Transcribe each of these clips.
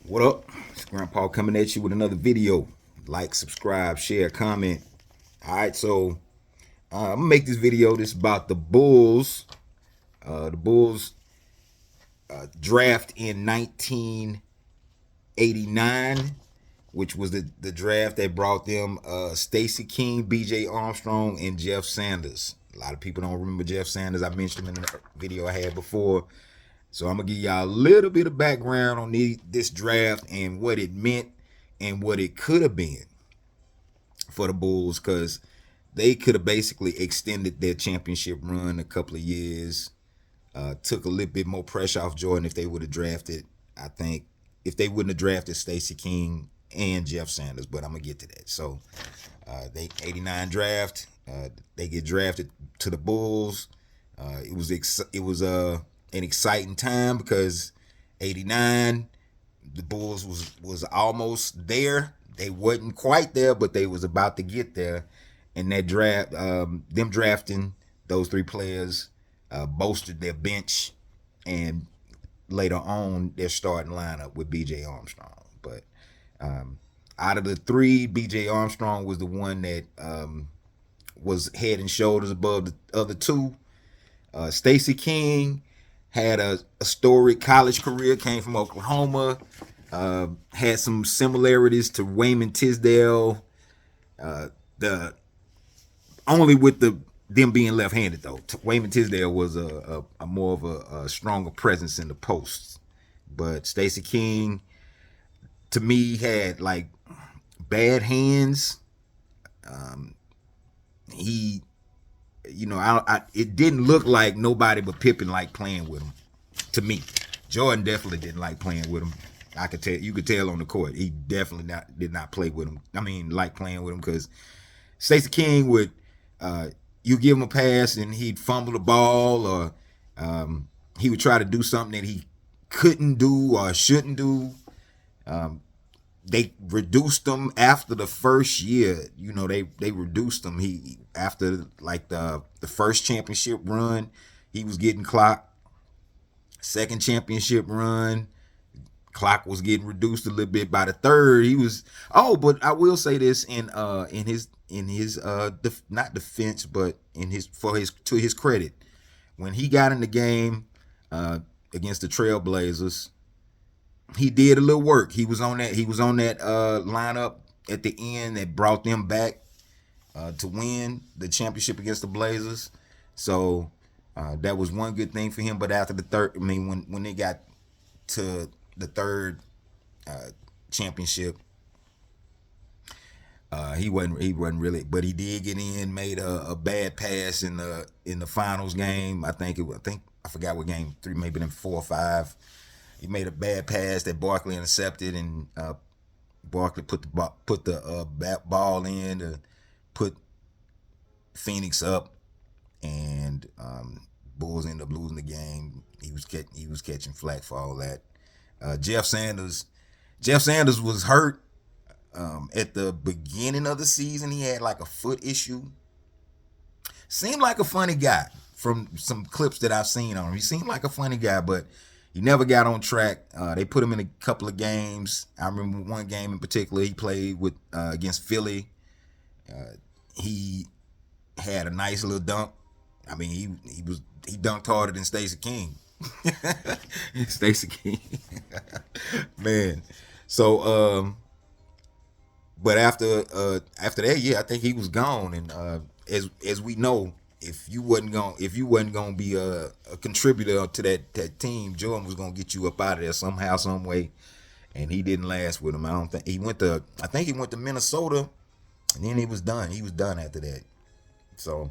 What up? It's Grandpa coming at you with another video. Like, subscribe, share, comment. All right, so I'm gonna make this video. This about the Bulls. The Bulls draft in 1989, which was the draft that brought them Stacy King, B.J. Armstrong, and Jeff Sanders. A lot of people don't remember Jeff Sanders. I mentioned him in the video I had before. So I'm gonna give y'all a little bit of background on this draft and what it meant and what it could have been for the Bulls, because they could have basically extended their championship run a couple of years, took a little bit more pressure off Jordan if they would have drafted. I think if they wouldn't have drafted Stacy King and Jeff Sanders, but I'm gonna get to that. So they 89 draft, they get drafted to the Bulls. It was an exciting time because 89 the Bulls was almost there. They wasn't quite there, but they was about to get there. And that draft, them drafting those three players, bolstered their bench, and later on their starting lineup with B.J. Armstrong. But out of the three, B.J. Armstrong was the one that was head and shoulders above the other two. Stacy King had a storied college career, came from Oklahoma, had some similarities to Wayman Tisdale. The only with them being left-handed though. Wayman Tisdale was a more of a stronger presence in the posts, but Stacy King to me had like bad hands. He it didn't look like nobody but Pippen liked playing with him. To me, Jordan definitely didn't like playing with him. I could tell, you could tell on the court, he definitely did not play with him. I mean, like playing with him, because Stacey King would, you give him a pass and he'd fumble the ball, or he would try to do something that he couldn't do or shouldn't do. They reduced him after the first year. They reduced him. He after like the first championship run, he was getting clocked. Second championship run, clock was getting reduced a little bit. By the third, he was. Oh, but I will say this in his not defense, but in his to his credit, when he got in the game against the Trailblazers, he did a little work. He was on that. He was on that lineup at the end that brought them back to win the championship against the Blazers. So that was one good thing for him. But after the third, I mean, when they got to the third championship, he wasn't really. But he did get in, made a bad pass in the finals game. I forgot what game, three, maybe in 4 or 5. He made a bad pass that Barkley intercepted, and Barkley put the ball in to put Phoenix up, and Bulls ended up losing the game. He was catching flack for all that. Jeff Sanders was hurt at the beginning of the season. He had like a foot issue. Seemed like a funny guy from some clips that I've seen on him. He seemed like a funny guy, but he never got on track. They put him in a couple of games. I remember one game in particular he played with against Philly. He had a nice little dunk. I mean, he dunked harder than Stacey King. Stacey King, man. So, but after that year, I think he was gone. And as we know, if you wasn't gonna be a contributor to that team, Jordan was gonna get you up out of there somehow, some way. And he didn't last with him. I think he went to Minnesota, and then he was done. He was done after that. So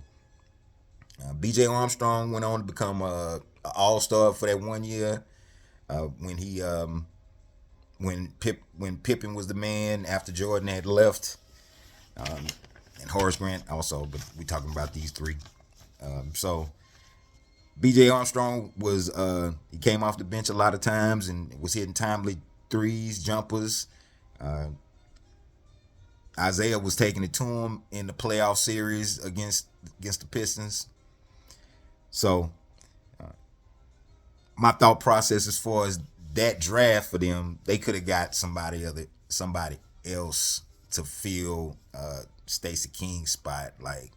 B.J. Armstrong went on to become a All-Star for that one year when he when Pippen was the man after Jordan had left, and Horace Grant also. But we talking about these three. So B.J. Armstrong was he came off the bench a lot of times and was hitting timely threes, jumpers. Isaiah was taking it to him in the playoff series against the Pistons. So my thought process as far as that draft for them, they could have got somebody else to fill Stacy King's spot. Like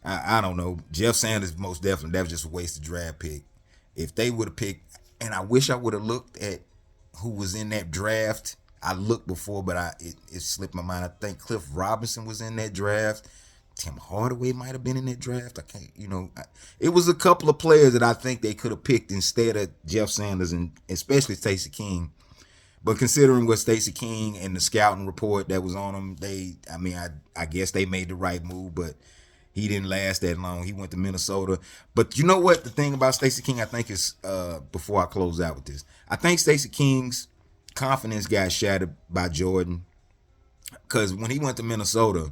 I don't know. Jeff Sanders most definitely, that was just a wasted draft pick. If they would have picked, and I wish I would have looked at who was in that draft. I looked before, but it slipped my mind. I think Cliff Robinson was in that draft. Tim Hardaway might have been in that draft. I can't, it was a couple of players that I think they could have picked instead of Jeff Sanders and especially Stacy King. But considering what Stacy King and the scouting report that was on him, I guess they made the right move, but he didn't last that long. He went to Minnesota. But you know what? The thing about Stacy King, I think, is before I close out with this, I think Stacy King's confidence got shattered by Jordan because when he went to Minnesota,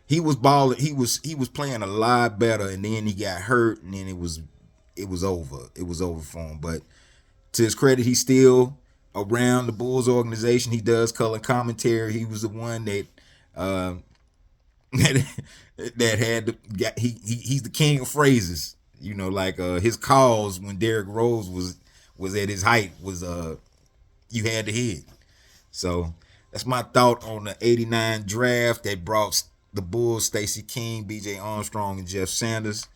he was balling. He was playing a lot better, and then he got hurt, and then it was over. It was over for him. But to his credit, he's still around the Bulls organization. He does color commentary. He was the one that that had the he's the king of phrases. Like his calls when Derrick Rose was at his height was you had to hit. So that's my thought on the '89 draft that brought the Bulls Stacy King, B.J. Armstrong, and Jeff Sanders.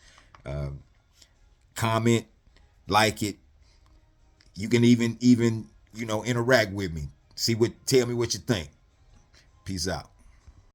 Comment, like it. You can even interact with me. Tell me what you think. Peace out.